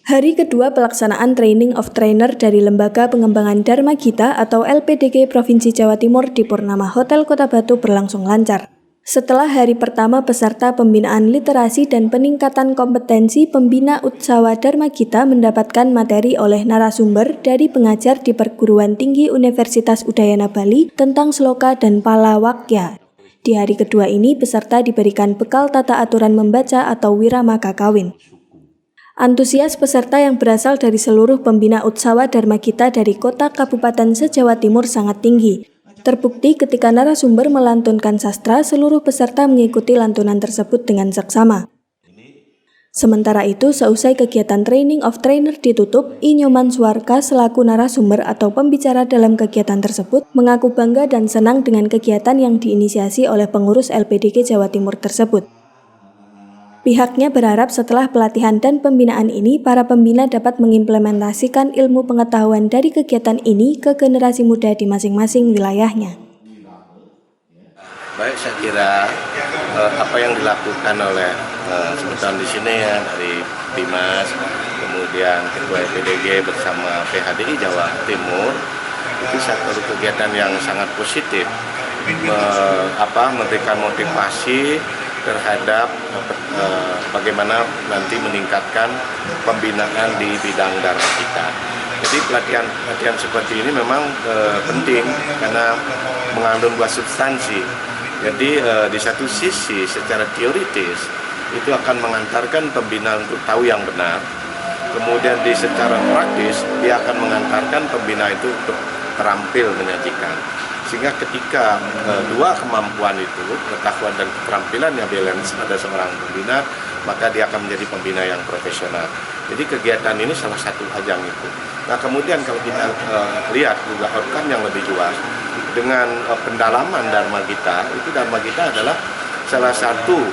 Hari kedua pelaksanaan Training of Trainer dari Lembaga Pengembangan Dharma Gita atau LPDG Provinsi Jawa Timur di Purnama Hotel Kota Batu berlangsung lancar. Setelah hari pertama peserta pembinaan literasi dan peningkatan kompetensi pembina Utsawa Dharma Gita mendapatkan materi oleh narasumber dari pengajar di Perguruan Tinggi Universitas Udayana Bali tentang sloka dan palawakya. Di hari kedua ini peserta diberikan bekal tata aturan membaca atau wiramaka kawin. Antusias peserta yang berasal dari seluruh pembina Utsawa Dharma Gita dari kota kabupaten se-Jawa Timur sangat tinggi. Terbukti ketika narasumber melantunkan sastra, seluruh peserta mengikuti lantunan tersebut dengan seksama. Sementara itu, seusai kegiatan Training of Trainer ditutup, I Nyoman Suarka selaku narasumber atau pembicara dalam kegiatan tersebut mengaku bangga dan senang dengan kegiatan yang diinisiasi oleh pengurus LPDG Jawa Timur tersebut. Pihaknya berharap setelah pelatihan dan pembinaan ini, para pembina dapat mengimplementasikan ilmu pengetahuan dari kegiatan ini ke generasi muda di masing-masing wilayahnya. Baik, saya kira apa yang dilakukan oleh sebutan di sini ya dari Dimas, kemudian Ketua LPDG bersama PHDI Jawa Timur, itu satu kegiatan yang sangat positif, memberikan motivasi terhadap bagaimana nanti meningkatkan pembinaan di bidang dharma kita. Jadi pelatihan seperti ini memang penting karena mengandung buah substansi. Jadi di satu sisi secara teoritis itu akan mengantarkan pembina untuk tahu yang benar. Kemudian secara praktis dia akan mengantarkan pembina itu untuk terampil menyajikan. Sehingga ketika dua kemampuan itu, pengetahuan dan keterampilannya balance pada seorang pembina, maka dia akan menjadi pembina yang profesional. Jadi kegiatan ini salah satu ajang itu. Nah kemudian kalau kita lihat juga outcome yang lebih luas, dengan pendalaman Dharma Gita, itu Dharma Gita adalah salah satu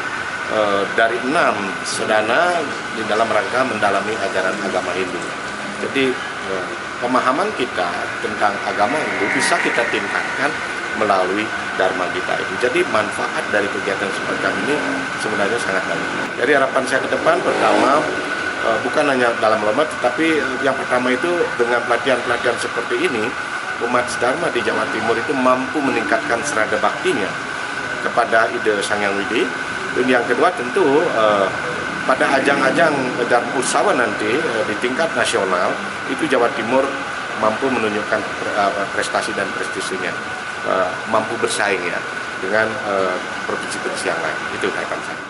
dari 6 sedana di dalam rangka mendalami ajaran agama Hindu. Jadi pemahaman kita tentang agama Hindu bisa kita tingkatkan melalui Dharma Gita itu. Jadi manfaat dari kegiatan semacam ini sebenarnya sangat banyak. Jadi harapan saya ke depan pertama bukan hanya dalam lomba, tetapi yang pertama itu dengan pelatihan-pelatihan seperti ini umat Dharma di Jawa Timur itu mampu meningkatkan serada baktinya kepada ide Sang Hyang Widi. Dan yang kedua tentu pada ajang-ajang Dharma Utsawa nanti di tingkat nasional itu Jawa Timur mampu menunjukkan prestasi dan prestisinya, mampu bersaing ya dengan provinsi-provinsi yang lain. Itu harapan saya.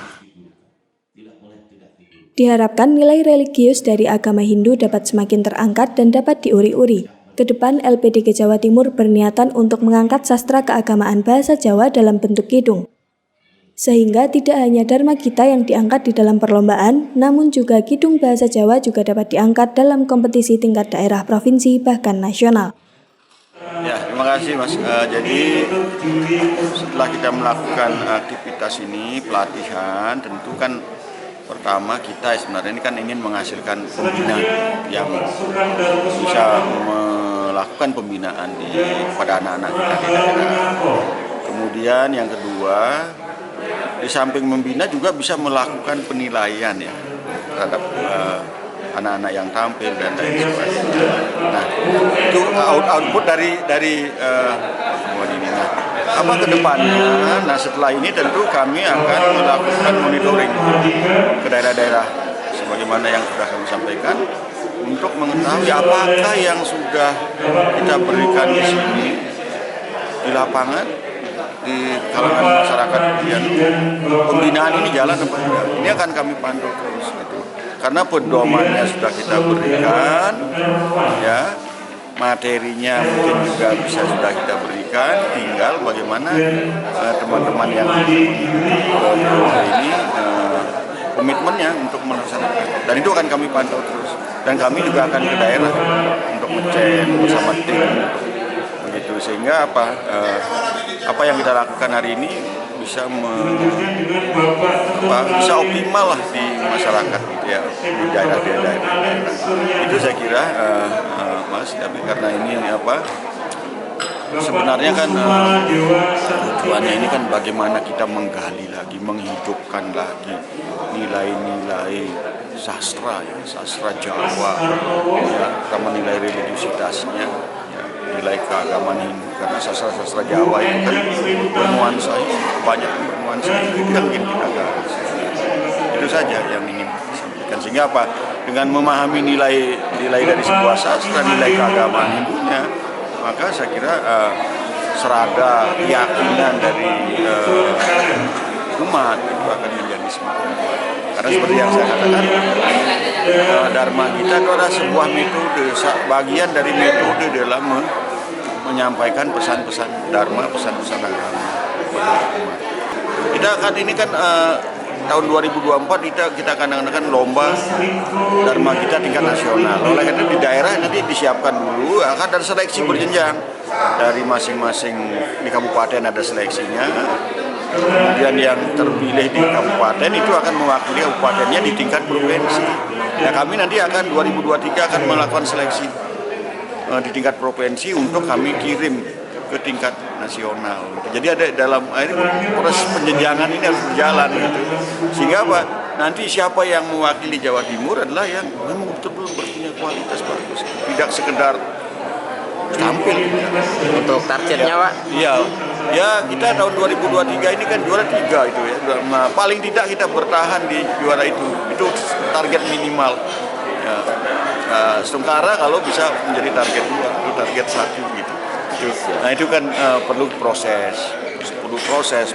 Diharapkan nilai religius dari agama Hindu dapat semakin terangkat dan dapat diuri-uri. Kedepan LPDG Jawa Timur berniatan untuk mengangkat sastra keagamaan bahasa Jawa dalam bentuk kidung. Sehingga tidak hanya Dharma Gita yang diangkat di dalam perlombaan, namun juga kidung bahasa Jawa juga dapat diangkat dalam kompetisi tingkat daerah provinsi bahkan nasional. Ya, terima kasih Mas. Jadi setelah kita melakukan aktivitas ini, pelatihan, tentu kan pertama kita sebenarnya ini kan ingin menghasilkan pembina yang bisa melakukan pembinaan pada anak-anak kita di daerah. Kemudian yang kedua, di samping membina juga bisa melakukan penilaian ya terhadap anak-anak yang tampil dan lain sebagainya. Nah, itu output dari semua ini. Nah, apa ke depannya? Nah, setelah ini tentu kami akan melakukan monitoring ke daerah-daerah sebagaimana yang sudah kami sampaikan untuk mengetahui apakah yang sudah kita berikan di sini di lapangan di kalangan masyarakat pembinaan ini jalan apa tidak. Ini akan kami pantau terus gitu. Karena pedomannya sudah kita berikan ya, materinya mungkin juga bisa sudah kita berikan, tinggal bagaimana teman-teman yang ini komitmennya untuk melaksanakan. Dan itu akan kami pantau terus. Dan kami juga akan ke daerah untuk ngecek bersama tim begitu, sehingga apa yang kita lakukan hari ini bisa bisa optimal lah di masyarakat gitu ya, di daerah-daerah. Itu saya kira Mas, tapi karena ini sebenarnya kan tujuannya ini kan bagaimana kita menggali lagi, menghidupkan lagi nilai-nilai sastra, ya, sastra Jawa, ya, terutama nilai religiusitasnya, ya, nilai keagamaan Hindu. Karena sastra Jawa itu kan bernuansa, banyak bernuansa, itu yang ingin kita gali. Itu saja yang ingin disampaikan. Sehingga apa? Dengan memahami nilai dari sebuah sastra, nilai keagamaan Hindunya, maka saya kira serada keyakinan dari umat itu akan menjadi semakin kuat. Karena seperti yang saya katakan, Dharma Gita itu adalah sebuah metode, bagian dari metode dalam menyampaikan pesan-pesan Dharma, pesan-pesan agama. Kita akan ini kan tahun 2024 kita akan adakan lomba Dharma Gita tingkat nasional. Oleh karena di daerah nanti disiapkan dulu, akan ada seleksi berjenjang dari masing-masing di kabupaten ada seleksinya. Kemudian yang terpilih di kabupaten itu akan mewakili kabupatennya di tingkat provinsi. Ya kami nanti akan 2023 akan melakukan seleksi di tingkat provinsi untuk kami kirim ke tingkat nasional. Jadi ada dalam proses penjenjangan ini harus berjalan gitu. Sehingga apa? Nanti siapa yang mewakili Jawa Timur adalah yang memang betul-betul berpunya kualitas bagus. Tidak sekedar tampil. Untuk targetnya, Pak? Iya. Ya kita tahun 2023 ini kan juara 3 itu ya. Nah, paling tidak kita bertahan di juara itu. Itu target minimal. Ya. Sementara kalau bisa menjadi target 2, itu target 1 gitu. Nah itu kan perlu proses,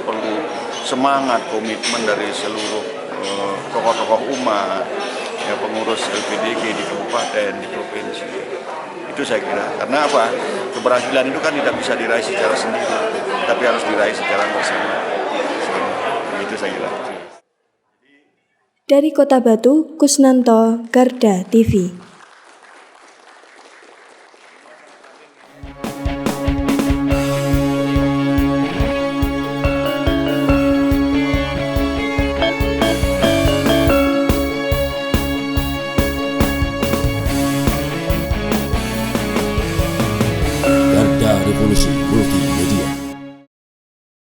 perlu semangat, komitmen dari seluruh tokoh-tokoh umat, ya, pengurus LPDG di kabupaten, di provinsi. Itu saya kira. Karena apa? Keberhasilan itu kan tidak bisa diraih secara sendiri, tapi harus diraih secara bersama. Itu saya kira. Dari Kota Batu, Kusnanto, Garda TV.